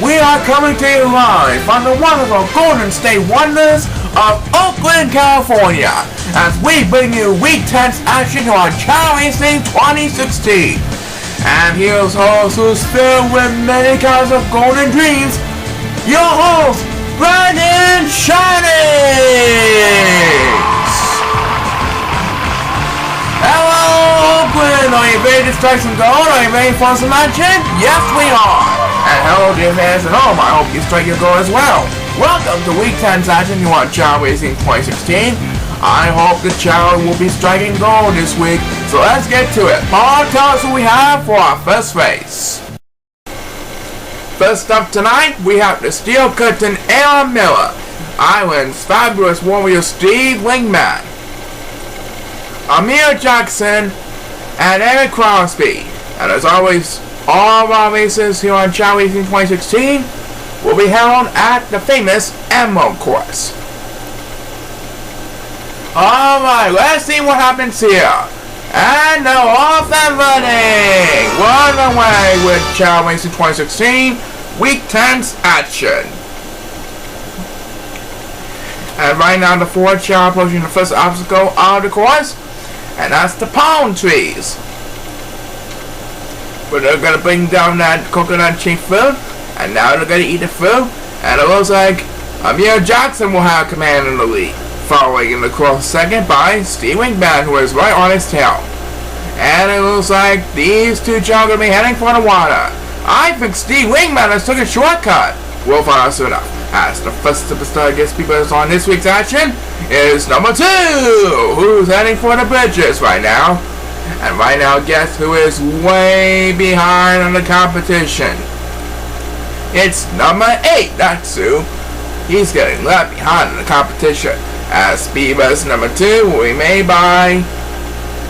we are coming to you live from the wonderful Golden State Wonders of Oakland, California, as we bring you Week 10's action on Chao Racing 2016. And here's host who's filled with many kinds of golden dreams, your host, Brandon Shines! Hello, Oakland! Are you ready to strike some gold? Are you ready for some action? Yes, we are! And hello, dear fans at home, I hope you strike your gold as well. Welcome to Week 10's action here on Chao Racing 2016. I hope the Chao will be striking gold this week, so let's get to it. Paul, tell us who we have for our first race. First up tonight, we have the Steel Curtain Aaron Miller, Island's Fabulous Warrior Steve Wingman, Amir Jackson, and Eric Crosby. And as always, all of our races here on Chao Racing 2016 will be held at the famous Emerald Course. Alright, let's see what happens here. And they're off and running! Run away with Chao Racing 2016 Week 10's action. And right now the Ford Chao approaching the first obstacle of the course, and that's the palm trees. But they're gonna bring down that coconut chief fruit, and now they're gonna eat the fruit, and it looks like Amir Jackson will have command in the lead, following in the close second by Steve Wingman, who is right on his tail. And it looks like these two Chao are gonna be heading for the water. I think Steve Wingman has took a shortcut. We'll find out soon enough. As the first superstar guest speakers on this week's action is number 2, who's heading for the bridges right now. And right now, guess who is way behind on the competition? It's number 8, that's who. He's getting left behind in the competition, as speedbus number 2 will be made by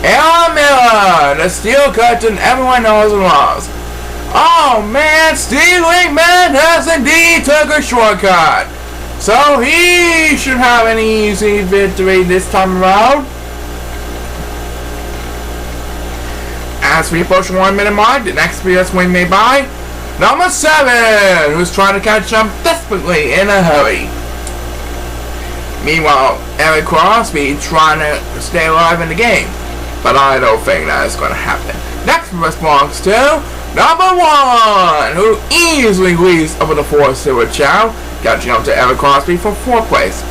Aaron Miller, the Steel Curtain everyone knows and loves. Oh man, Steve Wingman has indeed took a shortcut, so he should have an easy victory this time around. As we approach the 1 minute mark, the next speedbus win made by number 7, who's trying to catch up desperately in a hurry. Meanwhile, Eric Crosby trying to stay alive in the game, but I don't think that is going to happen. Next belongs to number 1, who easily leads over the 4-0 Chao, catching up to Eric Crosby for 4th place.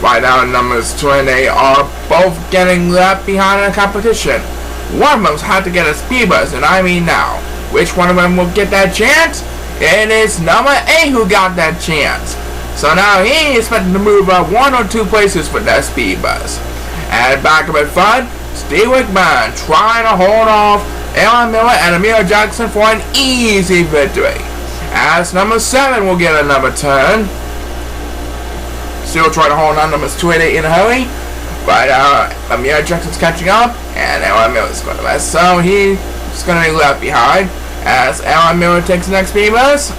Right now, numbers 2 and 8 are both getting left behind in the competition. One of them's had to get a speedbus, and I mean now. Which one of them will get that chance? It is number 8 who got that chance. So now he is expected to move up 1 or 2 places for that speedbus. And back up in front, Steve Wingman trying to hold off Aaron Miller and Amir Jackson for an easy victory. As number 7 will get another turn. Still trying to hold on numbers 2 and 8 in a hurry. But Amir Jackson's catching up, and Aaron Miller's going to rest. So he's going to be left behind as Aaron Miller takes the next speedbus.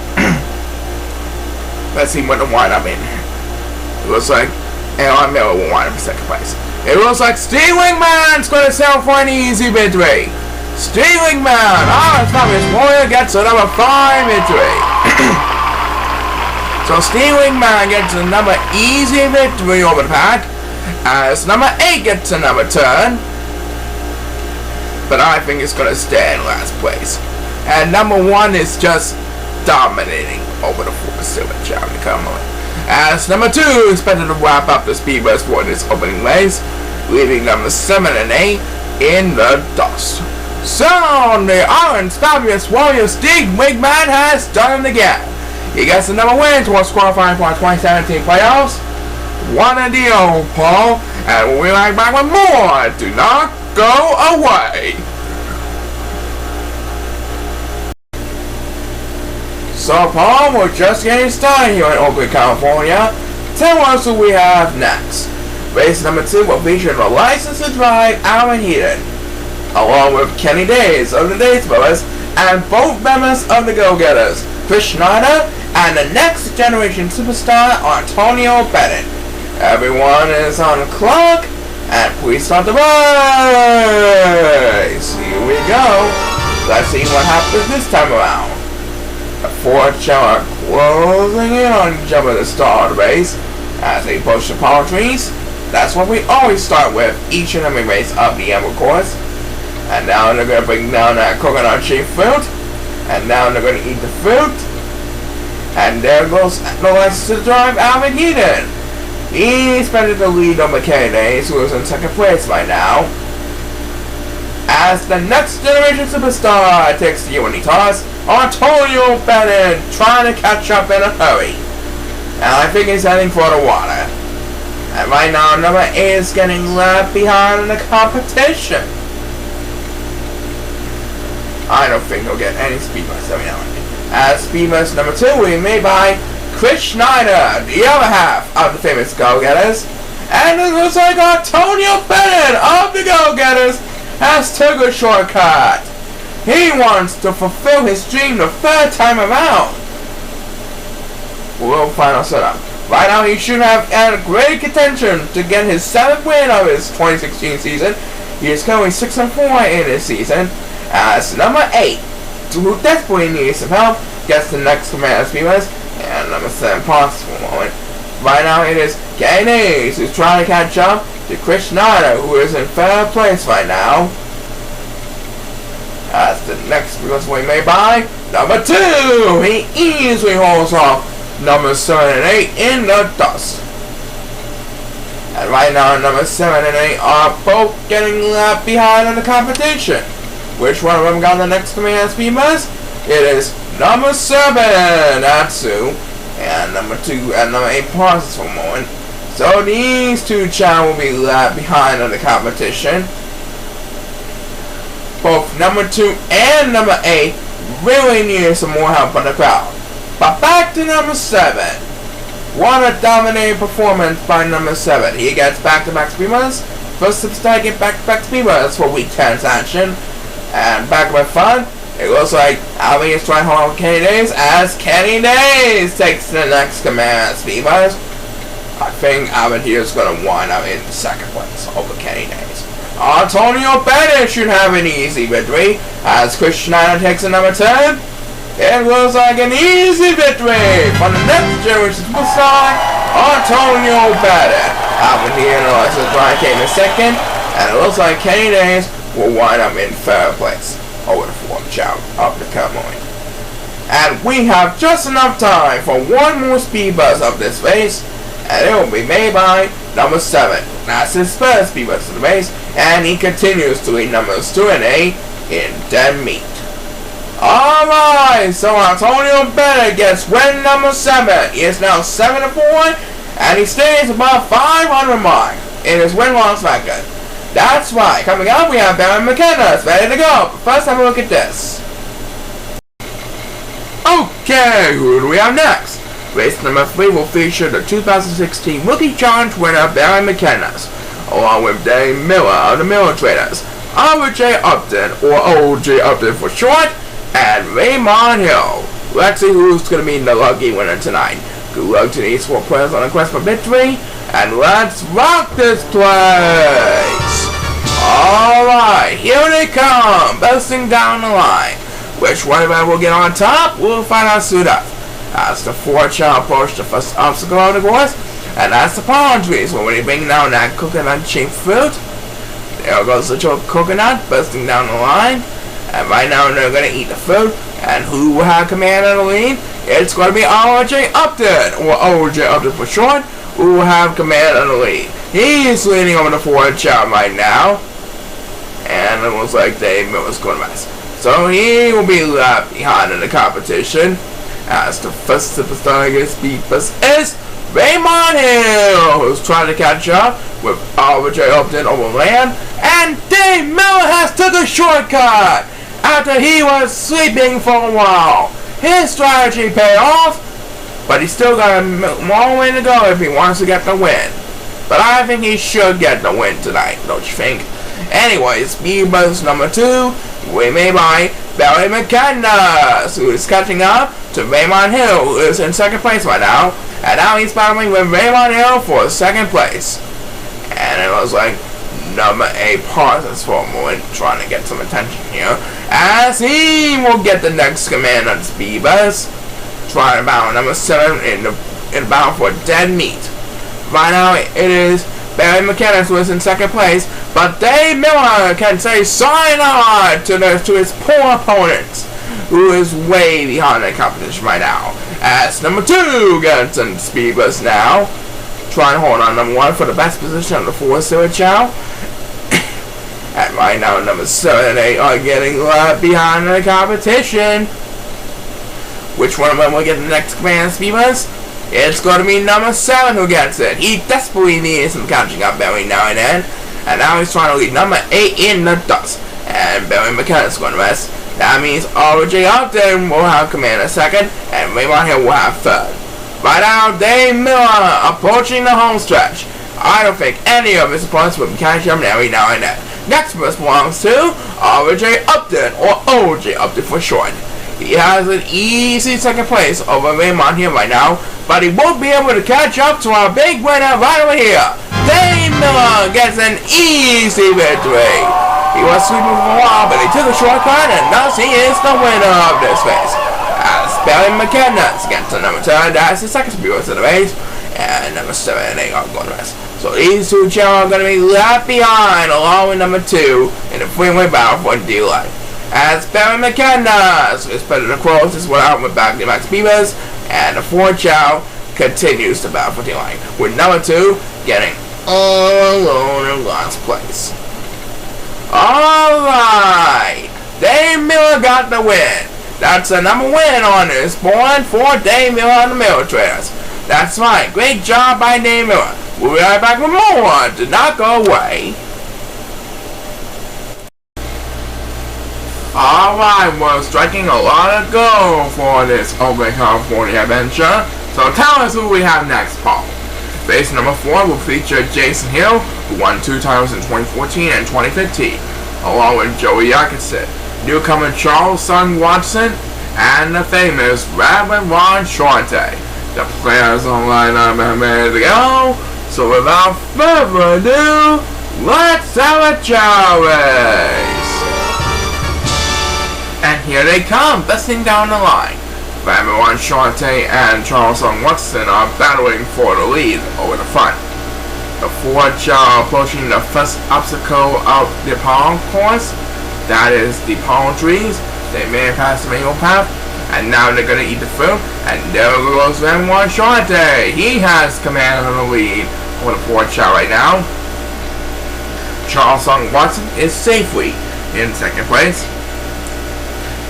Let's see what the wind-up in. It looks like Aaron Miller will wind up in 2nd place. It looks like Steve Wingman's going to settle for an easy victory. Steve Wingman, Fabulous Warrior, gets a number 5 victory. So Steve Wingman gets another easy victory over the pack, as number 8 gets another turn. But I think it's going to stay in last place. And number 1 is just dominating over the 4-0 Chao come on. As number 2 is expected to wrap up the speedbus for this opening race, leaving number 7 and 8 in the dust. So the Orange Fabulous Warrior Steve Wingman has done it again. He gets another win towards qualifying for 2017 playoffs. What a deal, Paul. And we'll be right back with more. Do not go away. So Paul, we're just getting started here in Oakland, California. Tell us who we have next. Race number 2 will feature the license to drive Aaron Heaton, along with Kenny Days of the Days Brothers and both members of the Gogetters, Chris Schneider and the next generation superstar Antonio Bennett. Everyone is on the clock, and please start the race. Here we go. Let's see what happens this time around. The 4 Chao closing in on each other to start the race as they push the palm trees. That's what we always start with each and every race of the Emperor course. And now they're going to bring down that coconut shaped fruit. And now they're going to eat the fruit. And there goes the license to drive Alvin Heaton. He's better to lead on McKinney, who is in second place right now. As the next generation superstar takes the UNI toss, Antonio Bennett trying to catch up in a hurry. And I think he's heading for the water. And right now, number 8 is getting left behind in the competition. I don't think he'll get any speed bumps every now and then. As speed bumps number 2 will be made by Chris Schneider, the other half of the famous Gogetters. And it looks like Antonio Bennett of the Gogetters has took a shortcut. He wants to fulfill his dream the third time around. We'll find our setup. Right now he should have had great contention to get his 7th win of his 2016 season. He is currently 6-4 in this season. As number 8, who desperately needs some help, gets the next command speeders, and number 7 pauses for a moment. Right now it is Kenny who's trying to catch up to Chris Schneider, who is in 3rd place right now. As the next speeders will be made by number 2. He easily holds off number 7 and 8 in the dust. And right now number 7 and 8 are both getting left behind in the competition. Which one of them got the next command speed bus? It is number 7, Natsu, and number 2 and number 8 pauses for a moment. So these two Chao will be left behind in the competition. Both number 2 and number 8 really needed some more help from the crowd. But back to number 7. What a dominating performance by number 7. He gets back-to-back speed bus. First substar get back-to-back speed bus for week 10's action. And back with fun, it looks like Alvin is trying to hold on Kenny Days as Kenny Days takes the next command speed bus. I think Alvin here is going to wind up in 2nd place over Kenny Days. Antonio Bennett should have an easy victory as Chris Schneider takes the number 10. It looks like an easy victory for the next generation superstar, Antonio Bennett. Alvin here and Brian came in 2nd, and it looks like Kenny Days will wind up in 3rd place over the 4th Chao of the Cowboy. And we have just enough time for one more speed bus of this race, and it will be made by number 7. That's his first speed bus of the race, and he continues to lead numbers 2 and 8 in dead meat. Alright, so Antonio Bennett gets win number 7. He is now 7-4, and he stays above 500 mark in his win-loss record. That's right. Coming up, we have Barry McKenna ready to go. But first, have a look at this. Okay, who do we have next? Race number 3 will feature the 2016 Rookie Challenge winner Barry McKenna, along with Dave Miller of the Miller Traders, R.J. Upton, or O.J. Upton for short, and Raymond Hill. Let's see who's going to be the lucky winner tonight. Good luck to these 4 players on a quest for victory, and let's rock this place! Alright, here they come, bursting down the line. Which one of them will get on top? We'll find out soon enough. As the 4 Chao approach the first obstacle on the course, and that's the palm trees when we bring down that coconut-shaped fruit. There goes the coconut bursting down the line, and right now they're going to eat the fruit, and who will have command of the lead? It's going to be R.J. Upton, or O.J. Upton for short, who will have command of the lead. He's leading over the 4 Chao right now, and it looks like Dave Miller's going to mess. So he will be left behind in the competition, as the first superstar against speed bus is Raymond Hill, who's trying to catch up with R.J. Upton over land, and Dave Miller has took a shortcut after he was sleeping for a while. His strategy paid off, but he's still got a long way to go if he wants to get the win. But I think he should get the win tonight, don't you think? Anyways, speed bus number 2 we made by Barry McKenna, who is catching up to Raymond Hill, who is in 2nd place right now. And now he's battling with Raymond Hill for 2nd place. And it looks like number 8 pauses for a moment, trying to get some attention here, as he will get the next command on speed bus, trying to battle number 7 in the battle for dead meat. Right now it is Barry McKenna who is in second place, but Dave Miller can say sayonara to his poor opponents, who is way behind the competition right now. As number 2 gets in speed boost now, trying to hold on number 1 for the best position on the 4 Stuart Chao. And right now number 7 and 8 are getting left behind the competition. Which one of them will get the next command speed boost? It's going to be number 7 who gets it. He desperately needs some catching up every now and then. And now he's trying to lead number 8 in the dust. And Barry McKenna's going to rest. That means RJ Upton will have command a second, and Raymond Hill will have third. Right now, Dave Miller approaching the home stretch. I don't think any of his opponents will be catching him every now and then. Next verse belongs to RJ Upton, or OJ Upton for short. He has an easy second place over Raymond Hill right now, but he won't be able to catch up to our big winner right over here. Dave Miller gets an easy victory. He was sweeping for a while, but he took a shortcut, and thus he is the winner of this race. As Barry McKenna gets to number 2, that's the second speed of the race, and number 7 and 8 are going to rest. So these two children are going to be left behind, along with number 2 in the freeway battle for D-Light. As Barry McKenna is better to close this one out with back to Max Beavers, and the 4 Chao continues to battle for D-Line, with number 2 getting all alone in last place. Alright, Dave Miller got the win. That's a number win on this board for Dave Miller on the Miller Traders. That's right, great job by Dave Miller. We'll be right back with more. Do not go away. Alright, we're striking a lot of gold for this Oakland, California adventure. So tell us who we have next, Paul. Race number 4 will feature Jason Hill, who won 2 titles in 2014 and 2015, along with Joey Yakusit, newcomer Charles Son Watson, and the famous Reverend Ron Shorte. The players on lineup are ready to go, so without further ado, let's have a Chao race! And here they come, busting down the line. Reverend Shorte and Charles Watson are battling for the lead over the front. The 4 Chao approaching the first obstacle of the palm course, that is the palm trees. They may have passed the manual path, and now they're going to eat the fruit, and there goes Reverend Shorte. He has command of the lead over the 4 Chao right now. Charles Watson is safely in second place.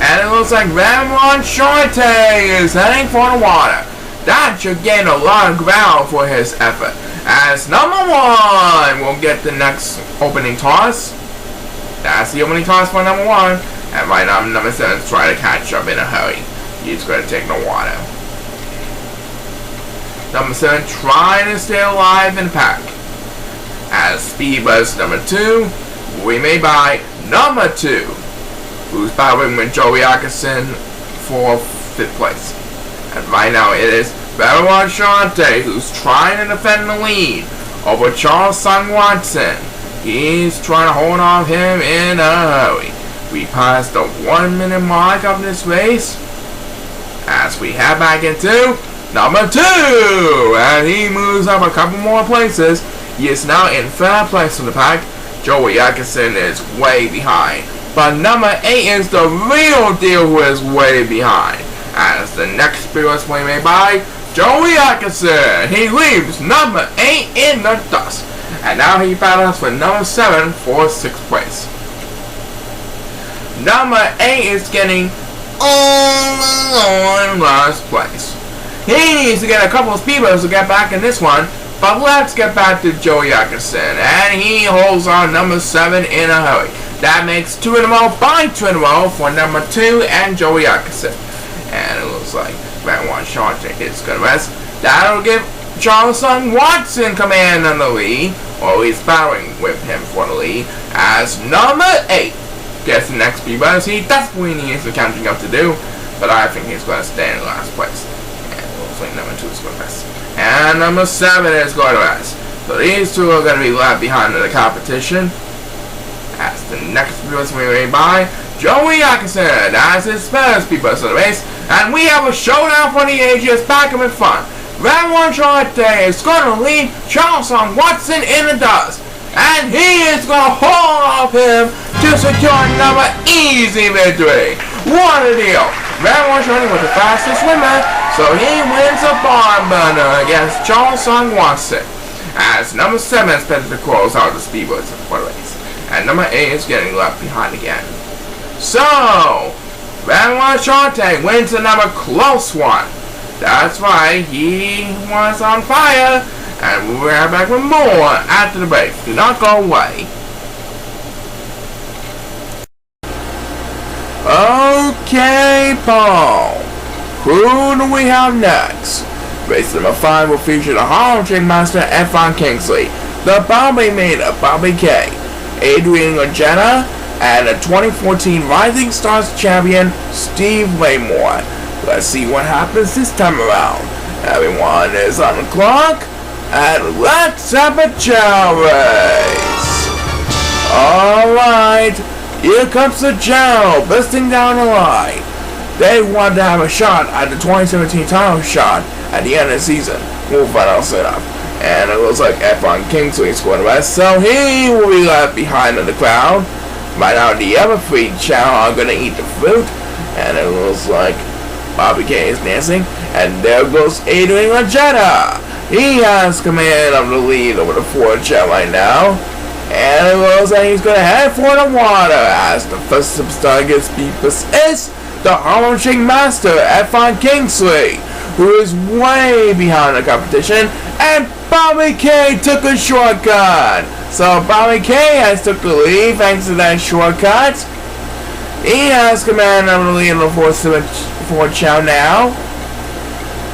And it looks like Reverend Shorte is heading for the water. That should gain a lot of ground for his effort. As number 1 will get the next opening toss. That's the opening toss for number 1. And right now number 7 is trying to catch up in a hurry. He's going to take the water. Number 7 trying to stay alive in the pack. As speed bus number 2, we may buy number 2. Who's battling with Joey Yakusit for 5th place. And right now it is Reverend Shorte who's trying to defend the lead over Charles Son Watson. He's trying to hold off him in a hurry. We passed the 1 minute mark of this race as we head back into number 2, and he moves up a couple more places. He is now in 3rd place in the pack. Joey Yakusit is way behind. But number 8 is the real deal who is way behind. As the next speedless play made by Joey Yakusit. He leaves number 8 in the dust. And now he battles for number 7 for 6th place. Number 8 is getting all alone in last place. He needs to get a couple of speedboats to get back in this one. But let's get back to Joey Yakusit. And he holds on number 7 in a hurry. That makes 2 in a row by 2 in a row for number 2 and Joey Yakusit. And it looks like Reverend Shorte is going to rest. That'll give Charles Watson command on the lead, or at least battling with him for the lead, as number 8 gets the next speed bonus. He desperately needs the catching up to do, but I think he's going to stay in last place. And it looks like number 2 is going to rest. And number 7 is going to rest. So these 2 are going to be left behind in the competition. As the next speed bus will be made by Joey Yakusit as his first speed bus of the race. And we have a showdown for the ages back in front. Ramon Shorty is going to leave Charles Watson in the dust. And he is going to hold off him to secure another easy victory. What a deal. Ramon Shorty was the fastest swimmer, so he wins a barn burner against Charles Watson. As number 7 spends the close out the speedboats for the race. And number 8 is getting left behind again. So, Ramon Shorty wins another close one. That's right, he was on fire. And we'll be right back with more after the break. Do not go away. Okay, Paul. Who do we have next? Race number 5 will feature the Harlem Shake Master F1 Kingsley, the Bobby Mater Bobby K, Adrian Gogetta, and the 2014 Rising Stars champion Steve Waymore. Let's see what happens this time around. Everyone is on the clock, and let's have a Chao race. Alright, here comes the Chao, busting down the line. They want to have a shot at the 2017 title shot at the end of the season. We'll find out soon enough. And it looks like F1 Kingsley scored the rest, so he will be left behind in the crowd. Right now, the other 3 Chao are going to eat the fruit, and it looks like Bobby K is dancing, and there goes Adrian Gogetta. He has command of the lead over the 4 Chao right now, and it looks like he's going to head for the water as the first superstar gets beat. This is the Harlem Shake Master F1 Kingsley, who is way behind the competition, and Bobby K took a shortcut. So Bobby K has took the lead thanks to that shortcut. He has command of the lead of the 4 Chao now.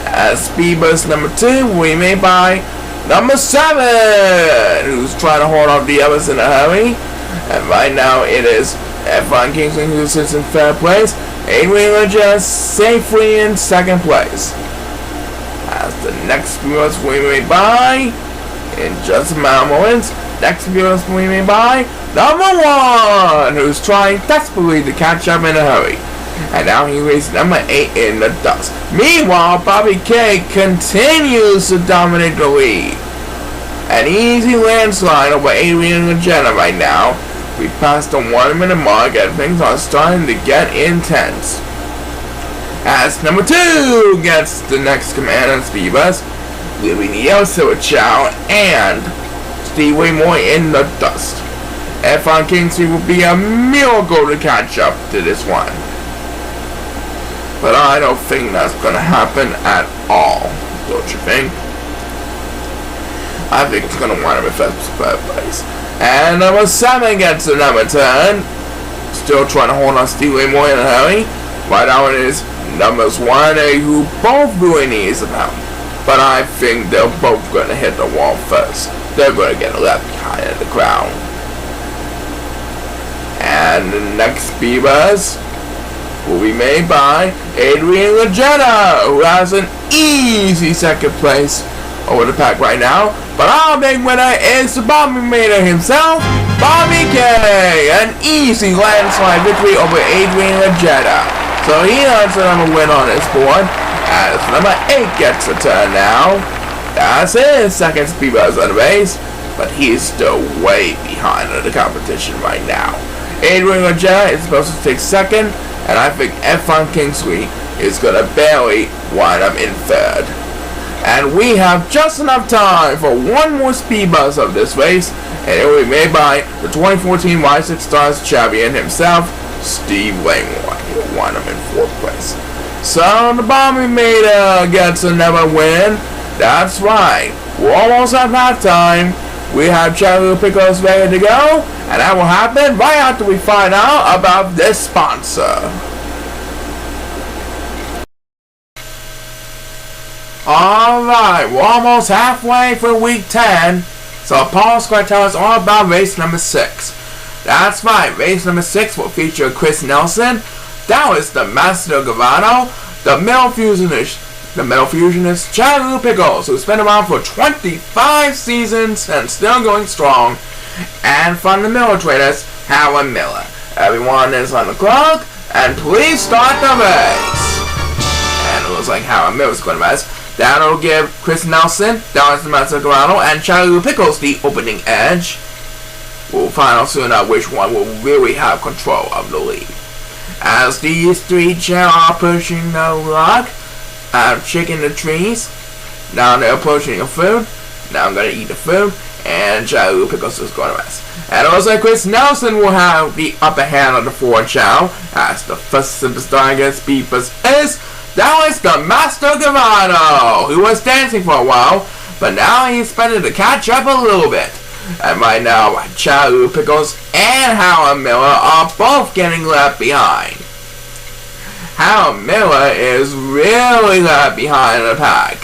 As speed bus number 2 will be made by number 7, who's trying to hold off the others in a hurry. And right now it is F1 Kingsley who sits in 3rd place. Adrian just safely in 2nd place. As the next speed bus will be made by, in just a matter of moments, next speed bus will be made by number 1, who's trying desperately to catch up in a hurry. And now he races number 8 in the dust. Meanwhile, Bobby K continues to dominate the lead. An easy landslide over Adrian Gogetta right now. We passed the 1 minute mark and things are starting to get intense. As number 2 gets the next command on speed bus, leaving the Elsa Chao and Steve Waymore in the dust. F1 Kingsley will be a miracle to catch up to this one. But I don't think that's going to happen at all, don't you think? I think it's going to wind up in 3rd place. And number 7 gets the number 10. Still trying to hold on Steve Waymore in a hurry. Right now it is numbers 1 and 8 who both really needs about. But I think they're both going to hit the wall first. They're going to get left behind in the crowd. And the next speed bus will be made by Adrian Gogetta, who has an easy 2nd place over the pack right now. But our big winner is the Bobby Mater himself, Bobby K. An easy landslide victory over Adrian Gogetta. So he has another win on his board, as number 8 gets a turn now. That's his 2nd speed bus on the race, but he's still way behind in the competition right now. Adrian Gogetta is supposed to take 2nd, and I think F1 Kingsley is going to barely wind up in 3rd. And we have just enough time for one more speed bus of this race, and it will be made by the 2014 Rising Stars champion himself, Steve Waymore. He'll wind up in 4th place. So the Bobby Mater gets another win. That's right. We're almost at halftime. We have ChaoEmperor ready to go, and that will happen right after we find out about this sponsor. Alright, we're almost halfway for week 10, so Paul's going to tell us all about race number 6. That's right, race number 6 will feature Chris Nelson. That was the Master of Gogetters, the Metal Fusionist ChaoEmperor, who's been around for 25 seasons and still going strong, and fundamental traders Howard Miller. Everyone is on the clock, and please start the race. looks like how Miller's going to mess. That'll give Chris Nelson, Dallas Mazzarano, and Charlie Pickles the opening edge. We'll find out soon out which one will really have control of the lead. As these three are pushing the log, I'm checking the trees. Now they're approaching the food. Now I'm going to eat the food, and Charlie Pickles is going to rest. And it looks like Chris Nelson will have the upper hand on the Ford Chao, as the first superstar against Beepers that was the Master Gavano, who was dancing for a while, but now he's starting to catch up a little bit. And right now, Chao Pickles and Howard Miller are both getting left behind. Howard Miller is really left behind in the pack.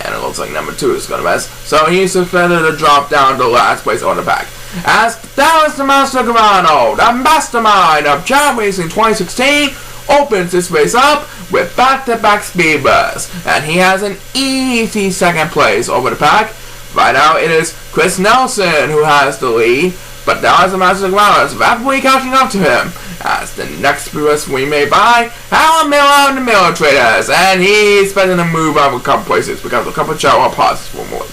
And it looks like number 2 is going to mess. So he's suspended to drop down to last place on the pack. As that was the Master Gavano, the mastermind of Chao Racing 2016, opens this race up with back-to-back speed bursts. And he has an easy second place over the pack. Right now it is Chris Nelson who has the lead, but now as the Master Gavano is rapidly catching up to him. As the next race we may buy, Howard Miller and the Miller Traders, and he's spending to move up a couple places because a couple of Chao are pauses for more.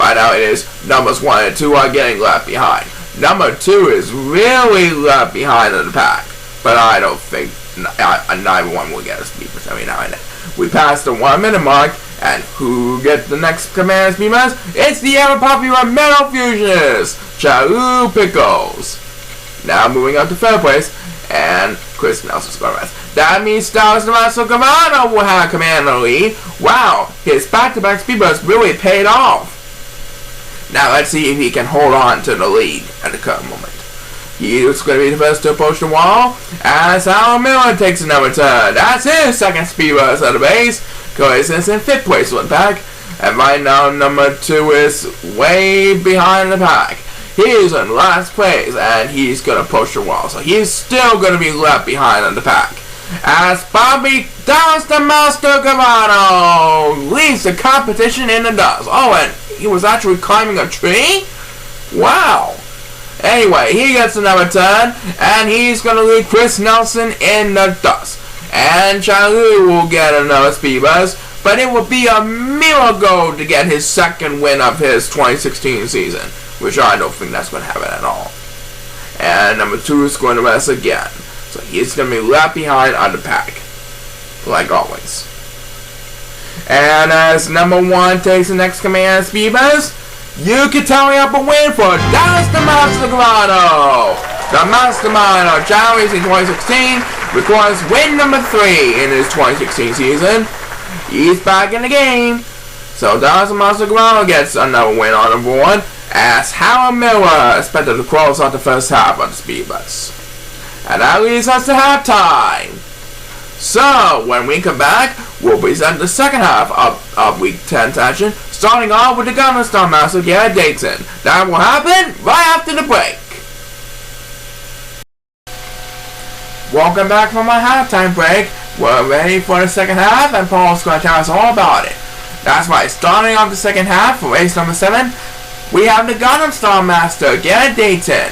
Right now it is numbers 1 and 2 are getting left behind. Number 2 is really left behind in the pack, but I don't think neither one will get a speed for every now and then. We passed the 1 minute mark, and who gets the next command speed mass? It's the ever popular Metal Fusionist, Chao Pickles. Now moving up to 3rd place, and Chris Nelson's going to rest. That means Stars the Master Gavano will have command on the lead. Wow, his back-to-back speed burst really paid off. Now let's see if he can hold on to the lead at the current moment. He's going to be the first to approach the wall, as Howard Miller takes another turn. That's his second speed burst at the base. Coincidence in 5th place on the pack. And right now number 2 is way behind the pack. He's in last place, and he's going to approach the wall. So he's still going to be left behind in the pack. As Bobby Dallas the Master Gavano leads the competition in the dust. Oh, and he was actually climbing a tree? Wow. Anyway, he gets another turn, and he's going to lead Chris Nelson in the dust. And Charlie will get another speed burst, but it will be a miracle to get his second win of his 2016 season, which I don't think that's going to happen at all. And number 2 is going to rest again. So he's going to be left behind on the pack, like always. And as number 1 takes the next command speed burst, you can tally up a win for Dallas the Master Gavano. The mastermind of Chao Racing 2016 records win number 3 in his 2016 season. He's back in the game. So Dallas the Master Gavano gets another win on the board, as Howard Miller expected to close out the first half of the speed bus. And that leads us to halftime. So, when we come back, we'll present the second half of Week 10 action, starting off with the Gunner Star Master Garrett Dayton. That will happen right after the break. Welcome back from our halftime break. We're ready for the second half, and Paul's going to tell us all about it. That's right, starting off the second half for race number 7, we have the Gunner Star Master Garrett Dayton,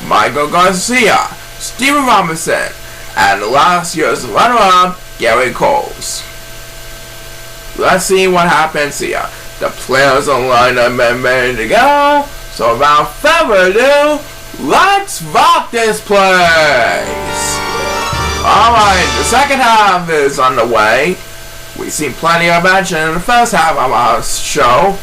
Michael Garcia, Steven Robinson, and last year's runner-up, Gary Coles. Let's see what happens here. The players are lined up and ready to go. So without further ado, let's rock this place. Alright, the second half is underway. We've seen plenty of action in the first half of our show.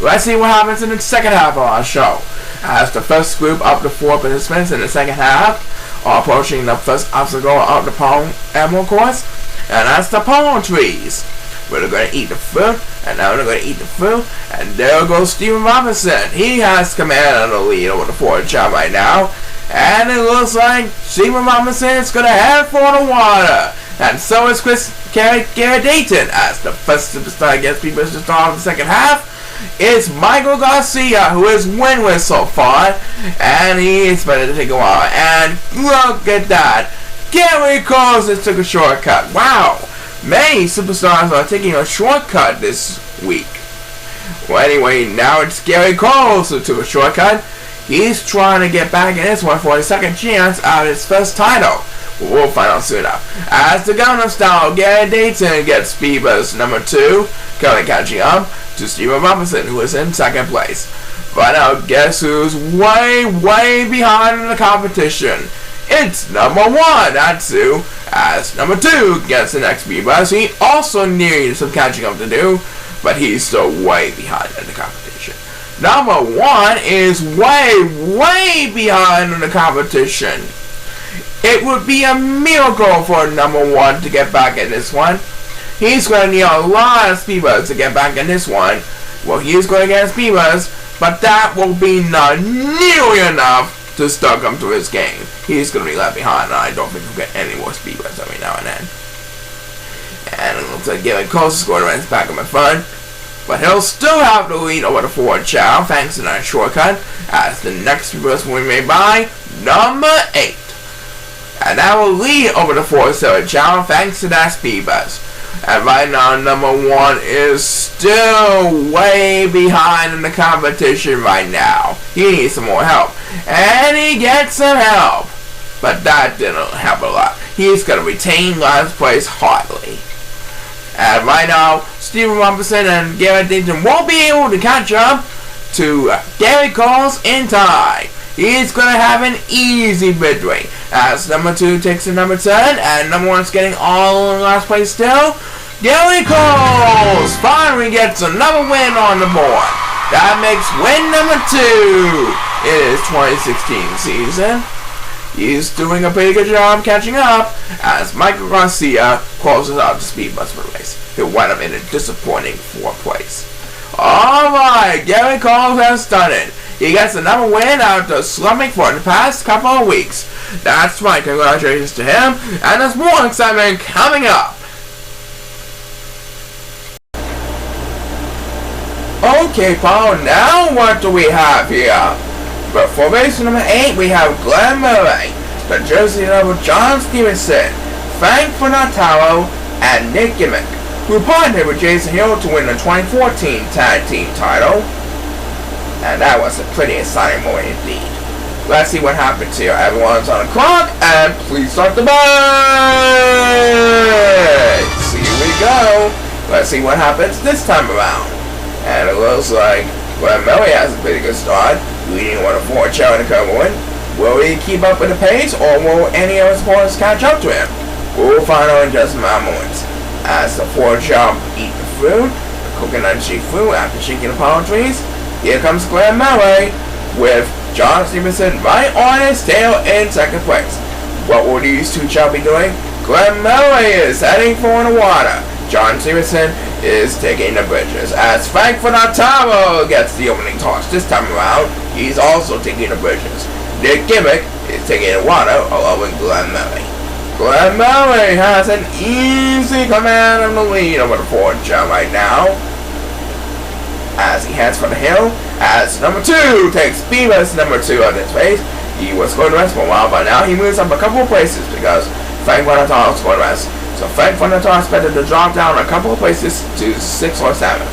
Let's see what happens in the second half of our show. As the first group of the 4 participants in the second half are approaching the first obstacle of the palm emerald course, and that's the palm trees. We're going to eat the fruit, and now we're going to eat the fruit, and there goes Steven Robinson. He has command of the lead over the Ford Chao right now, and it looks like Steven Robinson is going to head for the water, and so is Garrett Dayton, as the first superstar gets people to start the second half. It's Michael Garcia who is winless so far, and he is ready to take a while. And look at that, Gary Coles just took a shortcut. Wow, many superstars are taking a shortcut this week. Well, anyway, now it's Gary Coles who took a shortcut. He's trying to get back in this one for a second chance out of his first title. We'll find out soon enough. As the Gunner style Gogetters gets speed boost number 2, currently catching up to Stephen Robinson, who is in 2nd place. But now, guess who's way behind in the competition? It's number 1, Atsu, as number 2 gets the next speed boost. He also needs some catching up to do, but he's still way behind in the competition. Number 1 is way behind in the competition. It would be a miracle for number 1 to get back in this one. He's going to need a lot of speed boosts to get back in this one. Well, he's going to get a speed boost, but that will be not nearly enough to stuck him to his game. He's going to be left behind, and I don't think he'll get any more speed boosts every now and then. And it looks like Gary Cole's scored around his back of my front. But he'll still have to lead over the 4 Chao, thanks to that shortcut, as the next speed boost will be made by number 8. And that will lead over the 4 Chao, thanks to that speed boost. And right now, number 1 is still way behind in the competition right now. He needs some more help. And he gets some help. But that didn't help a lot. He's going to retain last place hardly. And right now, Stephen Robinson and Garrett Dinton won't be able to catch up to Gary Coles in time. He's going to have an easy victory, as number 2 takes the number 10, and number 1's getting all in last place still. Gary Coles finally gets another win on the board. That makes win number 2 in his 2016 season. He's doing a pretty good job catching up, as Michael Garcia closes out the speed boost for the race. He'll wind up in a disappointing 4th place. Alright, Gary Coles has done it. He gets another win after slumping for the past couple of weeks. That's right, congratulations to him, and there's more excitement coming up. Okay, Paul, now what do we have here? But for race number 8, we have Glenn Murray, the jersey number John Stevenson, Frank Finataro, and Nick Gimmick, who partnered with Jason Hill to win the 2014 Tag Team title. And that was a pretty exciting moment indeed. Let's see what happens here. Everyone's on the clock, and please start the bike! Here we go. Let's see what happens this time around. And it looks like Glenn Murray has a pretty good start, leading on a 4 Chao in the curve win. Will he keep up with the pace, or will any of his opponents catch up to him? We'll find out in just a moment. As the 4 Chao eat the fruit, the coconut shake fruit after shaking the palm trees, here comes Glenn Murray with John Stevenson right on his tail in 2nd place. What will these 2 Chao be doing? Glenn Murray is heading for the water. John Stevenson is taking the bridges. As Frank Finataro gets the opening toss this time around, he's also taking the bridges. Nick Gimmick is taking the water along with Glenn Murray. Glenn Murray has an easy command of the lead over the 4 Chao right now, as he heads for the hill, as number 2 takes speed boost number 2 on his race. He was going to rest for a while, but now he moves up a couple of places because Frank Finataro is going to rest. So Frank Finataro expected to drop down a couple of places to 6 or 7.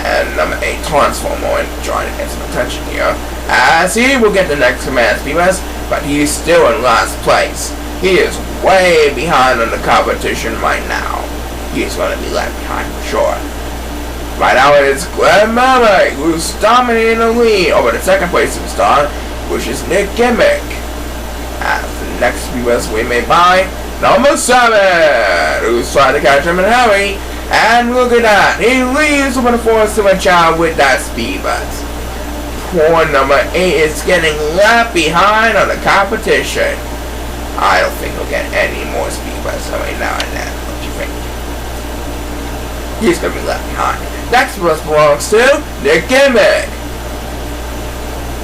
And number 8 Transformer trying to get some attention here, as he will get the next command speed boost, but he's still in last place. He is way behind on the competition right now. He's going to be left behind for sure. Right now it is Glenn Murray who's dominating the lead over the 2nd place star, which is Nick Gimmick. As the next speed boost we made by number 7, who's trying to catch him in a hurry. And look at that, he leads over the 4 Chao with that speed boost. Poor number 8 is getting left behind on the competition. I don't think he'll get any more speed boosts every now and then. What do you think? He's going to be left behind. Next boost belongs to Nick Gimmick,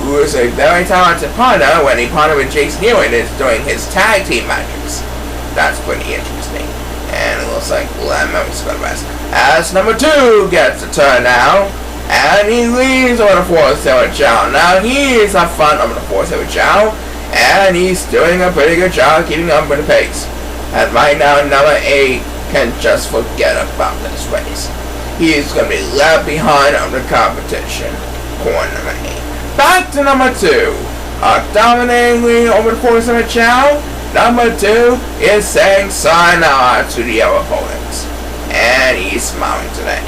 who is a very talented partner when he partnered with Jason Hill and is doing his tag team matches. That's pretty interesting. And it looks like Glenn Murray's going to rest. As number 2 gets a turn now, and he leads over the 4 Chao. Now he is up front over the 4 Chao, and he's doing a pretty good job keeping up with the pace. And right now, number 8 can just forget about this race. He's going to be left behind on the competition. Poor number 8. Back to number 2. A dominating lead over the 4 Chao. number 2 is saying sayonara to the other opponents. And he's smiling today.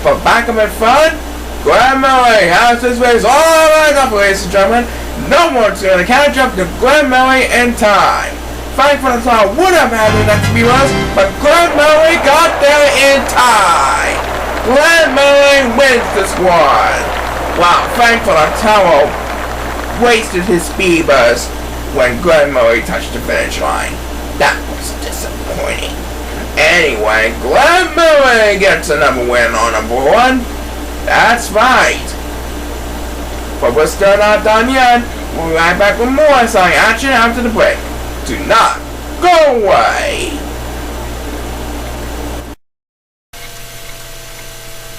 But back up in front, Glenn Murray has his race all the way up, ladies and gentlemen. No one's going to catch up to Glenn Murray in time. Fight for the title would have had the next few months, but Glenn Murray got there in time. Glenn Murray wins this one. Wow, Frank Fantano wasted his speed burst when Glenn Murray touched the finish line. That was disappointing. Anyway, Glenn Murray gets another win on number 1. That's right. But we're still not done yet. We'll be right back with more exciting action after the break. Do not go away.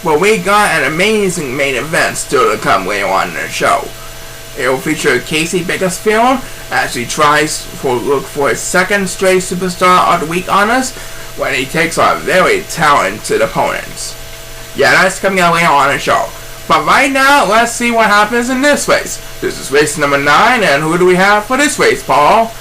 Well, we got an amazing main event still to come later on in the show. It will feature Casey Bakersfield as he tries to look for his second straight Superstar of the Week honors when he takes on very talented opponents. Yeah, that's coming out later on in the show. But right now, let's see what happens in this race. This is race number 9, and who do we have for this race, Paul?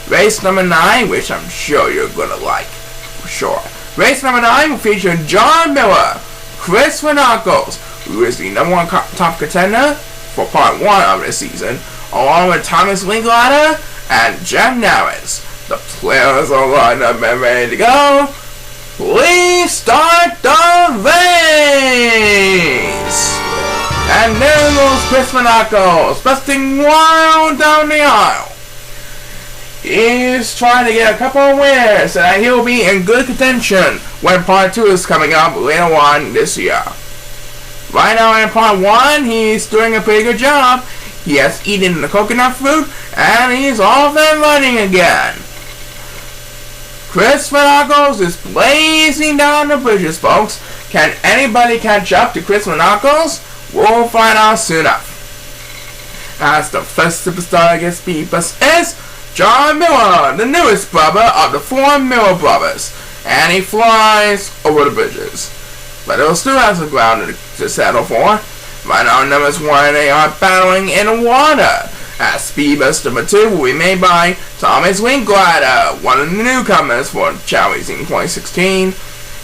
Race number 9, which I'm sure you're gonna like, for sure. Race number 9 will feature John Miller, Chris Renacos, who is the number 1 top contender for part 1 of the season, along with Thomas Linklater and Jem Narris. The players are lined up and ready to go. Please start the race! And there goes Chris Renacos, busting wild down the aisle. He's trying to get a couple of wins, and he'll be in good contention when part 2 is coming up later on this year. Right now in part 1, he's doing a pretty good job. He has eaten the coconut fruit, and he's off and running again. Chris Renacos is blazing down the bridges, folks. Can anybody catch up to Chris Renacos? We'll find out soon enough. As the first superstar to get speed bus is John Miller, the newest brother of the 4 Miller brothers, and he flies over the bridges. But he'll still have some ground to settle for. Right now, numbers 1 and 8 are battling in the water, as speed bus number 2 will be made by Thomas Linklater, one of the newcomers for Chao Racing 2016,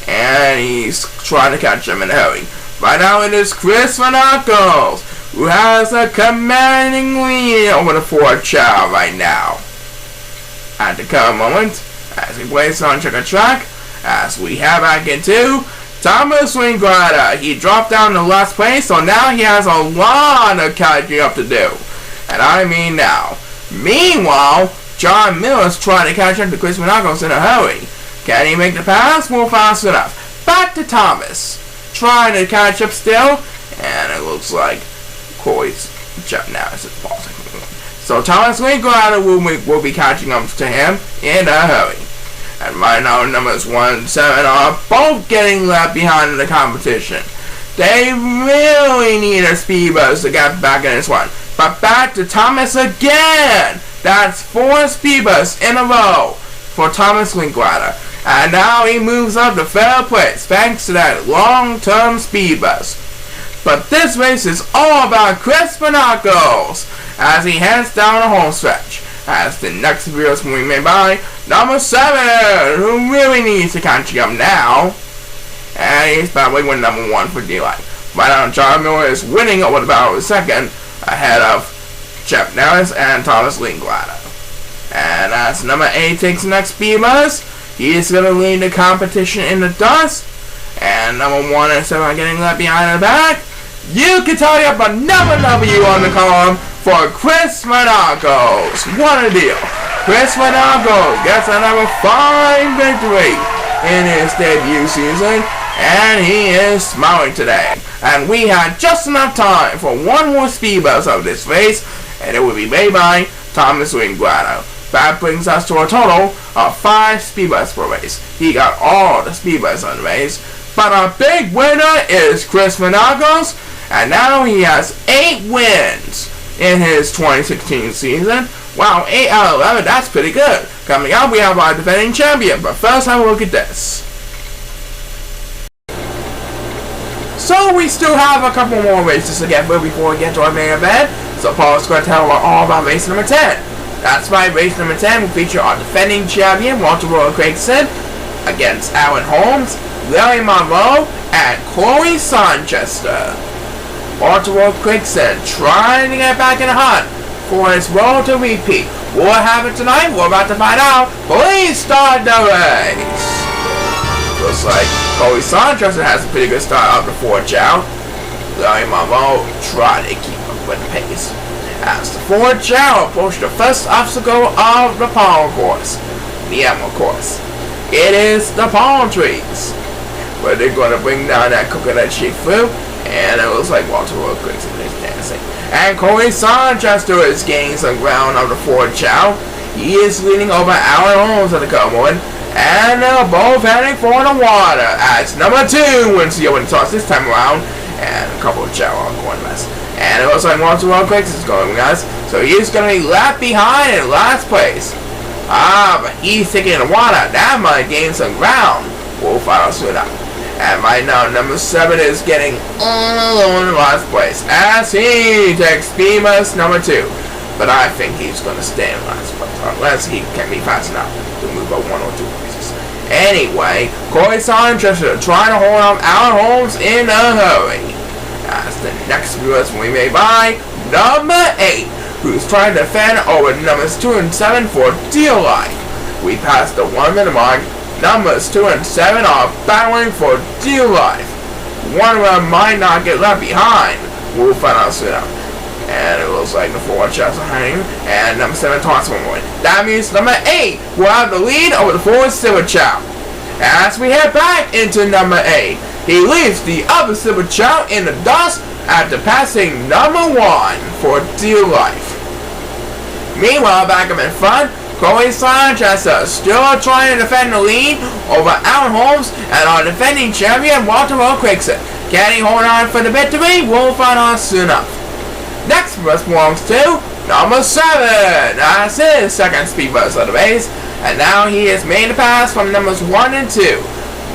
and he's trying to catch him in a hurry. Right now, it is Chris Renacos, who has a commanding lead over the 4 Chao right now. At the current moment, as we place on check a track, as we have back into Thomas Linklater. He dropped down to last place, so now he has a lot of catching up to do. And I mean now. Meanwhile, John Miller's trying to catch up to Chris Renacos in a hurry. Can he make the pass? Well, fast enough. Back to Thomas. Trying to catch up still, and it looks like Corey's jump now as it's possible. So Thomas Linklater will be catching up to him in a hurry. And right now, numbers 1 and 7 are both getting left behind in the competition. They really need a speed bus to get back in this one. But back to Thomas again. That's 4 speed bus in a row for Thomas Linklater. And now he moves up to third place thanks to that long-term speed bus. But this race is all about Chris Renacos as he heads down the home stretch. As the next video is moving made by number 7, who really needs to catch up now. And he's battling with number 1 for D-Line. Right now, John Miller is winning over the battle of second, ahead of Jeff Narris and Thomas Linklater. And as number 8 takes the next speed bus, he is going to lead the competition in the dust. And number 1 and 7 are getting left behind in the back. You can tally up another W on the column for Chris Renacos. What a deal. Chris Renacos gets another fine victory in his debut season, and he is smiling today. And we had just enough time for one more speed bus of this race, and it will be made by Thomas Linklater. That brings us to a total of 5 speed bus per race. He got all the speed bus on the race, but our big winner is Chris Renacos, and now he has 8 wins in his 2016 season. Wow, 8 out of 11, that's pretty good. Coming up, we have our defending champion, but first have a look at this. So we still have a couple more races to get through before we get to our main event. So Paul's going to tell us all about race number 10. That's why race number 10 will feature our defending champion, Walter Quickson, against Alan Holmes, Larry Monroe, and Corey Sanchester. Walter Quickson trying to get back in the hunt for his road to repeat. What happened tonight? We're about to find out. Please start the race. Looks like Corey Sanchester has a pretty good start out before Chao. Larry Monroe trying to keep up with the pace. As the Ford Chao approached the first obstacle of the palm course, the Emerald course. It is the palm trees, where they're going to bring down that coconut sheep fruit, and it looks like Walter Quickson is dancing. And Corey Sanchester is gaining some ground on the Ford Chao. He is leaning over Alan Holmes on the Cumberland, and they're both heading for the water as number 2 wins the open toss this time around, and a couple of Chao on corn mess. And it looks like Walter Quickson is going, guys. So he's going to be left behind in last place. But he's taking the water. That might gain some ground. We'll find out soon enough. And right now, number 7 is getting all alone in last place as he takes speed bus number 2. But I think he's going to stay in last place unless he can be fast enough to move up 1 or 2 places. Anyway, Corey Sanchester trying to hold up Alan Holmes in a hurry. As the next viewers we may by number 8, who's trying to defend over numbers 2 and 7 for dear life. We passed the 1 minute mark. Numbers 2 and 7 are battling for dear life. One of them might not get left behind. We'll find out soon enough. And it looks like the 4 Chaos are hanging, and number 7 taunts one more. That means number 8 will have the lead over the 4 Silver Chao. As we head back into number 8, he leaves the other Silver Chao in the dust after passing number 1 for dear life. Meanwhile, back up in front, Corey Sanchester still trying to defend the lead over Alan Holmes and our defending champion Walter Quickson. Can he hold on for the victory? We'll find out soon enough. Next bus belongs to number 7. That's his second speed bus of the race, and now he has made a pass from numbers 1 and 2.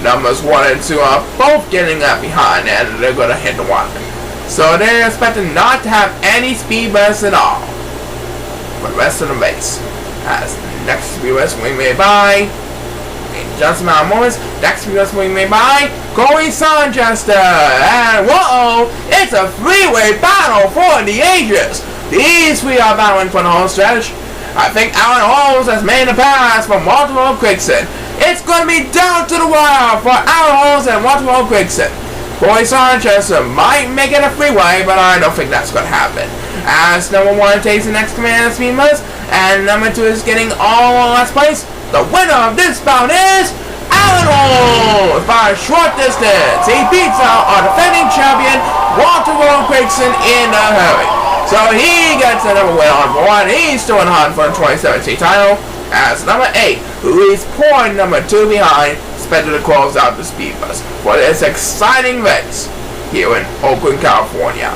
Numbers 1 and 2 are both getting up behind, and they're going to hit the water. So they're expected not to have any speed bus at all for the rest of the race. As the next speed bus we may by, in just a matter of moments, next speed bus we may by, Corey Sanchester. And whoa, it's a three-way battle for the ages. These 3 are battling for the whole stretch. I think Alan Holmes has made a pass from Walter Quickson. It's going to be down to the wire for Alan Holmes and Walter Quickson. Corey Sanchester might make it a freeway, but I don't think that's going to happen. As number 1 takes the next command of speed bus, and number 2 is getting all in last place. The winner of this bout is Alan Holmes by a short distance. He beats out our defending champion Walter Quickson in a hurry. So he gets another win on board. He's still in the hunt for the 2017 title. As number 8, who leaves poor number 2 behind, expected to close out the speed bus for this exciting race here in Oakland, California.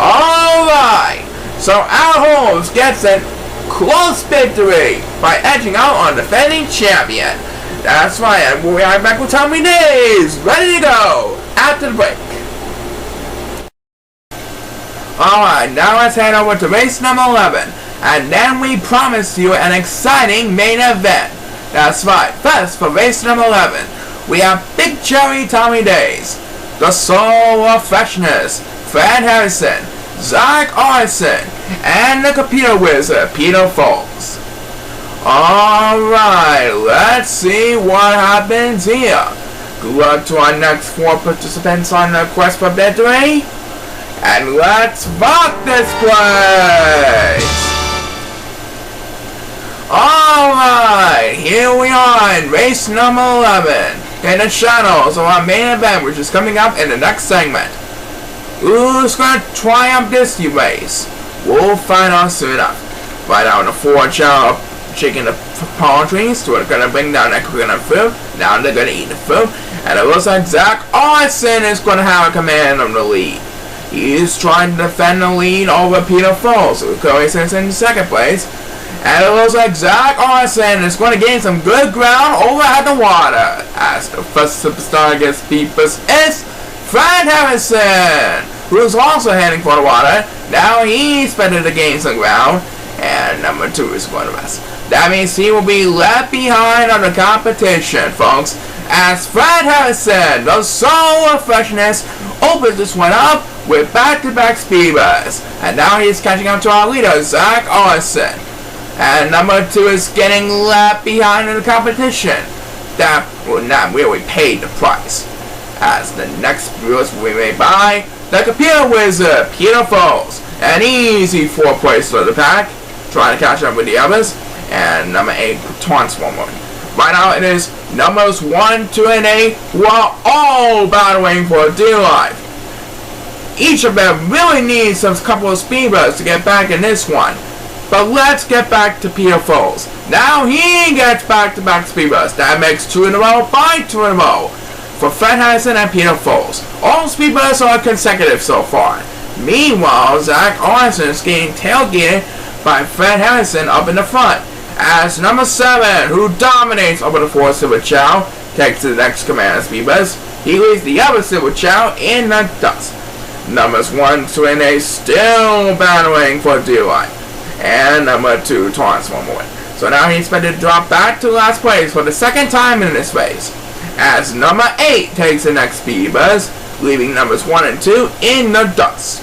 Alright, so Alan Holmes gets a close victory by edging out on defending champion. That's right, and we'll be right back with Tommy Days, ready to go after the break. Alright, now let's head over to race number 11. And then we promise you an exciting main event. That's right, first for race number 11, we have Big Cherry Tommy Days, the Soul of Freshness, Fred Harrison, Zach Arson, and the Computer Wizard, Peter Foles. Alright, let's see what happens here. Good luck to our next 4 participants on the quest for victory. And let's rock this place! Alright, here we are in race number 11 in the shadows of our main event, which is coming up in the next segment. Who's going to triumph this race? We'll find out soon enough. Right now, the 4 Chao shaking the palm trees, so we're going to bring down that coconut fruit. Now they're going to eat the fruit. And it looks like Zach Arson is going to have a command of the lead. He's trying to defend the lead over Peter Foles, who currently sits in second place. And it looks like Zach Arson is going to gain some good ground over at the water. As the first superstar gets beat is Fred Harrison, who's also heading for the water. Now he's better to gain some ground. and number 2 is going to mess. That means he will be left behind on the competition, folks, as Fred Harrison, the soul of freshness, opens this one up with back-to-back speed bus. And now he's catching up to our leader, Zach Orson. And number 2 is getting left behind in the competition. That will not really pay the price. As the next viewers we may buy, the computer wizard, Peter Foles. An easy 4th place for the pack, trying to catch up with the others. And number 8, Transformer. Right now it is numbers 1, 2, and 8 who are all battling for dear life. Each of them really needs some couple of speedboats to get back in this one. But let's get back to Peter Foles. Now he gets back-to-back speedboats. That makes 2 in a row by 2 in a row for Fred Harrison and Peter Foles. All speedboats are consecutive so far. Meanwhile, Zach Orson is getting tailgated by Fred Harrison up in the front. As number 7, who dominates over the 4 Silver Chow, takes the next command of speedboats. He leaves the other Silver Chow in the dust. Numbers 1, 2, and 8 still battling for dear life. And number 2, Transformer. So now he's expected to drop back to last place for the 2nd time in this race. As number 8 takes the next speed bus, leaving numbers 1 and 2 in the dust.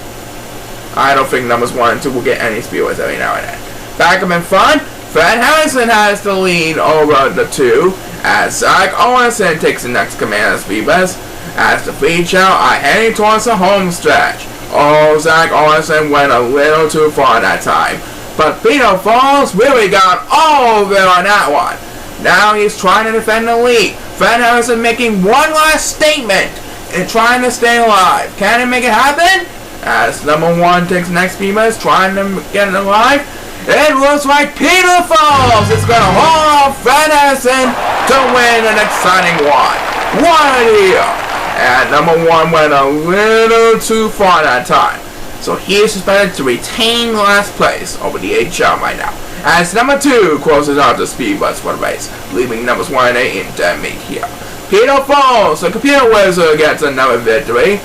I don't think numbers 1 and 2 will get any speed bus every now and then. Back up in front, Fred Harrison has the lead over the 2, as Zach Orson takes the next command of speed bus. As the free chow are heading towards the home stretch. Oh, Zach Orson went a little too far that time. But Peter Foles really got over on that one. Now he's trying to defend the lead. Fred Harrison making one last statement and trying to stay alive. Can he make it happen? As number 1 takes the next speed bus, trying to get it alive. It looks like Peter Foles is going to hold off Fred Harrison to win an exciting one. What a deal! And number 1 went a little too far that time. So he is suspected to retain last place over the 8 Chow right now. As number 2 closes out the speed bus for the race, leaving numbers 1 and 8 in dead meat here. Peter Foles, the computer wizard, gets another victory.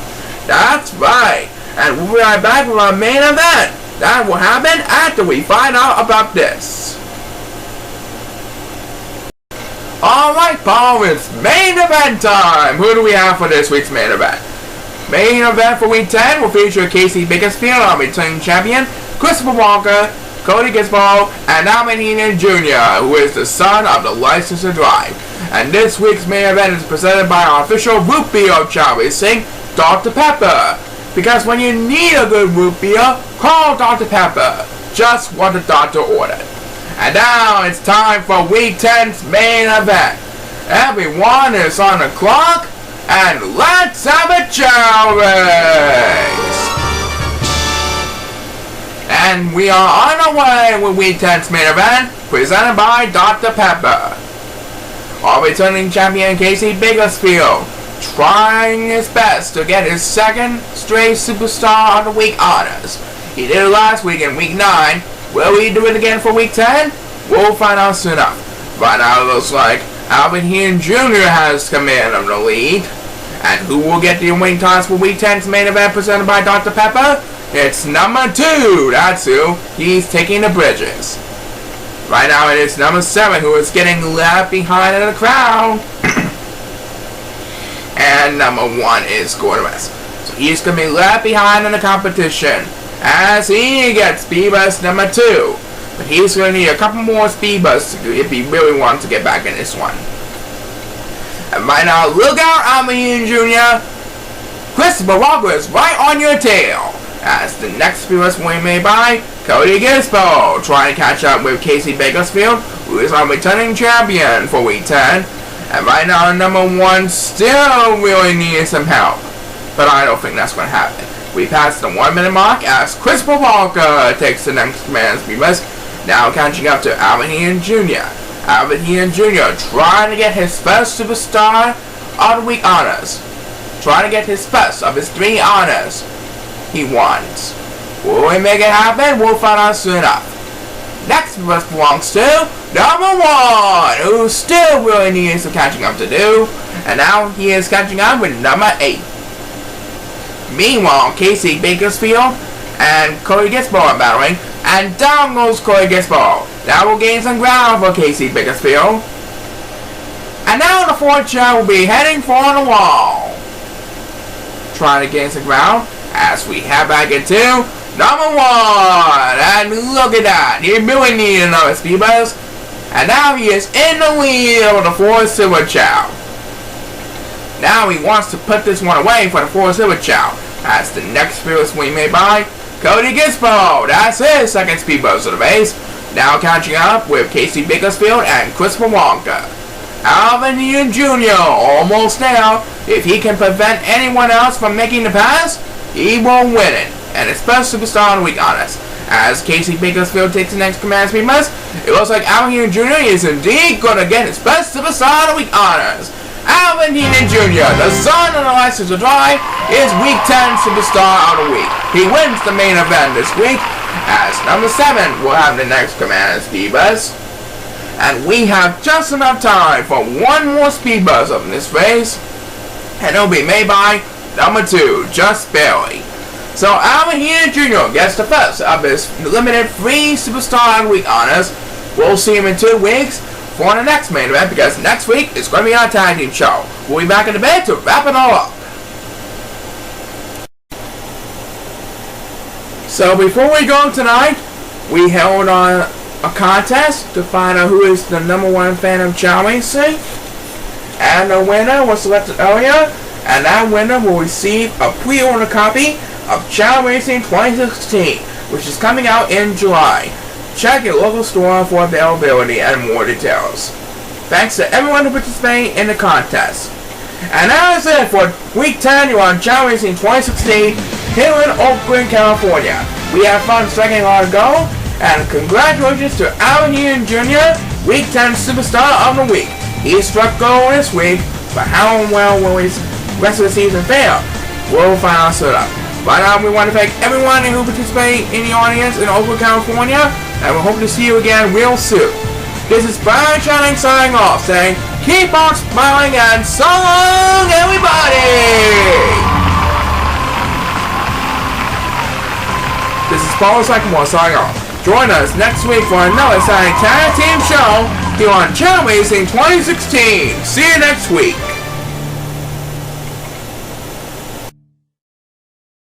That's right. And we'll be right back with our main event. That will happen after we find out about this. Alright, Paul, it's main event time! Who do we have for this week's main event? Main event for week 10 will feature Casey Bakersfield, our returning champion, Christopher Walker, Cody Gisbo, and Alvin Heenan Jr., who is the son of the license to drive. And this week's main event is presented by our official root beer of Chao Racing, Dr. Pepper. Because when you need a good root beer, call Dr. Pepper. Just what the doctor ordered. And now it's time for week 10's main event. Everyone is on the clock, and let's have a Chao race! And we are on our way with week 10's main event, presented by Dr. Pepper. Our returning champion Casey Bakersfield, trying his best to get his 2nd straight Superstar of the Week honors. He did it last week in week 9. Will he do it again for week 10? We'll find out soon enough. Right now it looks like Alvin Heenan Jr. has command of the lead. And who will get the winning toss for week 10's main event presented by Dr. Pepper? It's number 2. That's who. He's taking the bridges. Right now it is number 7 who is getting left behind in the crowd. And number 1 is Gogetters. So he's going to be left behind in the competition as he gets speed bus number 2. But he's going to need a couple more speed busts if he really wants to get back in this one. And right now, look out, Alvin Jr. Christopher Walker is right on your tail. As the next speed bus will be made by Cody Gisbo, trying to catch up with Casey Bakersfield, who is our returning champion for week 10. And right now, number 1 still really needs some help. But I don't think that's going to happen. We passed the 1 minute mark as Christopher Walker takes the next command speed bus. Now catching up to Alvin Heenan Jr. Alvin Heenan Jr. trying to get his first Superstar of the Week honors. Trying to get his first of his 3 honors he wants. Will we make it happen? We'll find out soon enough. Next bus belongs to number 1, who still really needs some catching up to do. And now he is catching up with number 8. Meanwhile, Casey Bakersfield and Cody gets ball battling, and down goes Cody gets ball. That will gain some ground for Casey Bakersfield. And now the fourth chair will be heading for the wall. Trying to gain some ground as we head back into number 1. And look at that. He really needed another speed boost. And now he is in the lead of the 4th silver Chao. Now he wants to put this one away for the 4th silver Chao. As the next speed boost we made by Cody Gispo. That's his 2nd speed boost of the race. Now catching up with Casey Bakersfield and Christopher Wonka. Alvin Ian Jr. almost there. If he can prevent anyone else from making the pass, he will win it. And it's best superstar of the week on us. As Casey Bakersfield takes the next command speed boost, it looks like Alvin Ian Jr. is indeed going to get his best superstar of the week honors. Alvin Ian Jr., the son of the license to drive, is week 10 superstar of the week. He wins the main event this week. As number 7 will have the next command speed boost. And we have just enough time for one more speed boost of this race. And it will be made by number 2, just barely. So Alvin Ian Jr. gets the first of his limited free superstar of the week honors. We'll see him in 2 weeks for the next main event, because next week is going to be our tag team show. We'll be back in the bed to wrap it all up. So before we go tonight, we held on a contest to find out who is the number 1 fan of Chao Racing. And the winner was selected earlier, and that winner will receive a pre-order copy of Chao Racing 2016, which is coming out in July. Check your local store for availability and more details. Thanks to everyone who participated in the contest. And that is it for week 10 on Chao Racing 2016 here in Oakland, California. We have fun striking our goal, and congratulations to Alvin Ian Jr., week 10 superstar of the week. He struck gold this week, but how well will his rest of the season fare? We'll find out soon. Right now, we want to thank everyone who participated in the audience in Oakland, California, and we hope to see you again real soon. This is Brian Shining signing off, saying, keep on smiling and so long, everybody! This is Paul Sycamore signing off. Join us next week for another exciting tag team show here on Chao Racing 2016. See you next week.